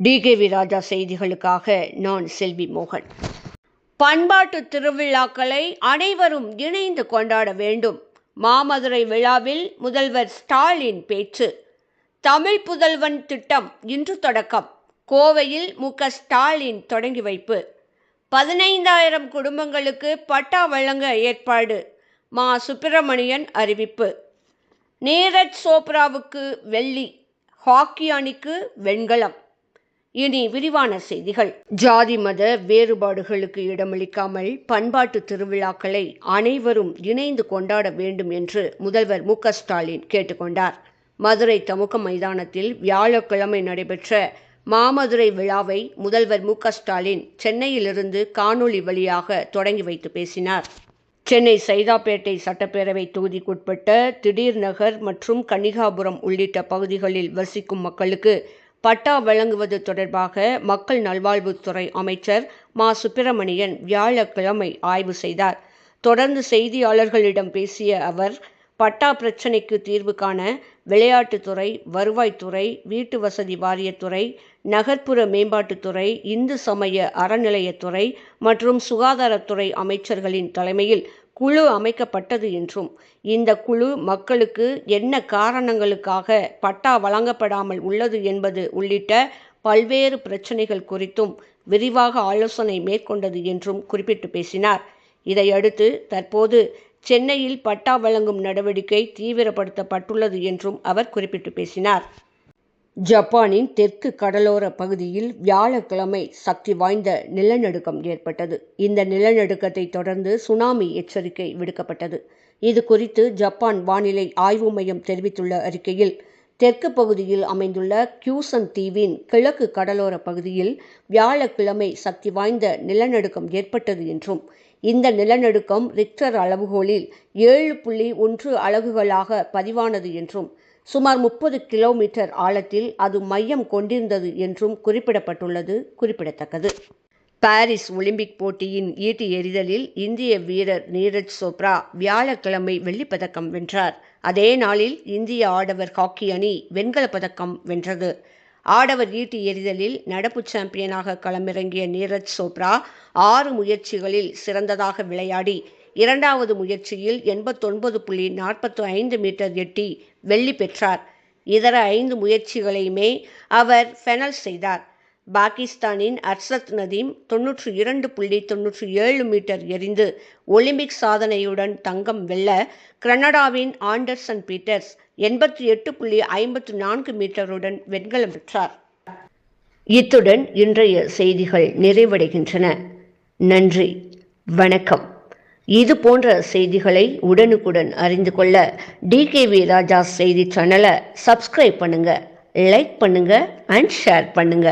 DKV ராஜா செய்திகளுக்காக நான் செல்வி மோகன். பண்பாட்டு திருவிழாக்களை அனைவரும் இணைந்து கொண்டாட வேண்டும். மாமதுரை விழாவில் முதல்வர் ஸ்டாலின் பேச்சு. தமிழ் புதல்வன் திட்டம் இன்று தொடக்கம். கோவையில் மு.க. ஸ்டாலின் தொடங்கி வைப்பு. 15,000 குடும்பங்களுக்கு பட்டா வழங்க ஏற்பாடு. மா. சுப்பிரமணியன் அறிவிப்பு. நீரஜ் சோப்ராவுக்கு வெள்ளி, ஹாக்கி அணிக்கு வெண்கலம். இனி விரிவான செய்திகள். ஜாதி மத வேறுபாடுகளுக்கு இடமளிக்காமல் பண்பாட்டு திருவிழாக்களை அனைவரும் இணைந்து கொண்டாட வேண்டும் என்று முதல்வர் மு.க. ஸ்டாலின் கேட்டுக்கொண்டார். மதுரை தமுக மைதானத்தில் வியாழக்கிழமை நடைபெற்ற மாமதுரை விழாவை முதல்வர் மு.க. ஸ்டாலின் சென்னையிலிருந்து காணொலி வழியாக தொடங்கி வைத்து பேசினார். சென்னை சைதாப்பேட்டை சட்டப்பேரவை தொகுதிக்குட்பட்ட திடீர் நகர் மற்றும் கன்னிகாபுரம் உள்ளிட்ட பகுதிகளில் வசிக்கும் மக்களுக்கு பட்டா வழங்குவது தொடர்பாக மக்கள் நல்வாழ்வுத்துறை அமைச்சர் மா. சுப்பிரமணியன் வியாழக்கிழமை ஆய்வு செய்தார். தொடர்ந்து செய்தியாளர்களிடம் பேசிய அவர், பட்டா பிரச்சினைக்கு தீர்வு காண விளையாட்டுத்துறை, வருவாய்த்துறை, வீட்டு வசதி வாரியத்துறை, நகர்ப்புற மேம்பாட்டுத்துறை, இந்து சமய அறநிலையத்துறை மற்றும் சுகாதாரத்துறை அமைச்சர்களின் தலைமையில் குழு அமைக்கப்பட்டது என்றும், இந்த குழு மக்களுக்கு என்ன காரணங்களுக்காக பட்டா வழங்கப்படாமல் உள்ளது என்பது உள்ளிட்ட பல்வேறு பிரச்சினைகள் குறித்தும் விரிவாக ஆலோசனை மேற்கொண்டது என்றும் குறிப்பிட்டு பேசினார். இதையடுத்து தற்போது சென்னையில் பட்டா வழங்கும் நடவடிக்கை தீவிரப்படுத்தப்பட்டுள்ளது என்றும் அவர் குறிப்பிட்டு பேசினார். ஜப்பானின் தெற்கு கடலோர பகுதியில் வியாழக்கிழமை சக்தி வாய்ந்த நிலநடுக்கம் ஏற்பட்டது. இந்த நிலநடுக்கத்தை தொடர்ந்து சுனாமி எச்சரிக்கை விடுக்கப்பட்டது. இது குறித்து ஜப்பான் வானிலை ஆய்வு மையம் தெரிவித்துள்ள அறிக்கையில், தெற்கு பகுதியில் அமைந்துள்ள கியூசன் தீவின் கிழக்கு கடலோர பகுதியில் வியாழக்கிழமை சக்தி வாய்ந்த நிலநடுக்கம் ஏற்பட்டது என்றும், இந்த நிலநடுக்கம் ரிக்டர் அளவுகோலில் 7.1 அலகுகளாக பதிவானது என்றும், சுமார் 30 கிலோமீட்டர் ஆழத்தில் அது மையம் கொண்டிருந்தது என்றும் குறிப்பிடப்பட்டுள்ளது குறிப்பிடத்தக்கது. பாரிஸ் ஒலிம்பிக் போட்டியின் ஈட்டி எறிதலில் இந்திய வீரர் நீரஜ் சோப்ரா வியாழக்கிழமை வெள்ளிப்பதக்கம் வென்றார். அதே நாளில் இந்திய ஆடவர் ஹாக்கி அணி வெண்கலப் பதக்கம் வென்றது. ஆடவர் ஈட்டி எறிதலில் நடப்பு சாம்பியனாக களமிறங்கிய நீரஜ் சோப்ரா 6 முயற்சிகளில் சிறந்ததாக விளையாடி இரண்டாவது முயற்சியில் 89.45 மீட்டர் எட்டி வெள்ளி பெற்றார். இதர 5 முயற்சிகளையுமே அவர் ஃபெனல் செய்தார். பாகிஸ்தானின் அர்ஷத் நதீம் 92.97 மீட்டர் எறிந்து ஒலிம்பிக் சாதனையுடன் தங்கம் வெல்ல, கனடாவின் ஆண்டர்சன் பீட்டர்ஸ் 88.54 மீட்டருடன் வெண்கலம் பெற்றார். இத்துடன் இன்றைய செய்திகள் நிறைவடைகின்றன. நன்றி, வணக்கம். இது போன்ற செய்திகளை உடனுக்குடன் அறிந்து கொள்ள டிகேவி ராஜா செய்தி சேனலை சப்ஸ்கிரைப் பண்ணுங்க, லைக் பண்ணுங்க அண்ட் ஷேர் பண்ணுங்க.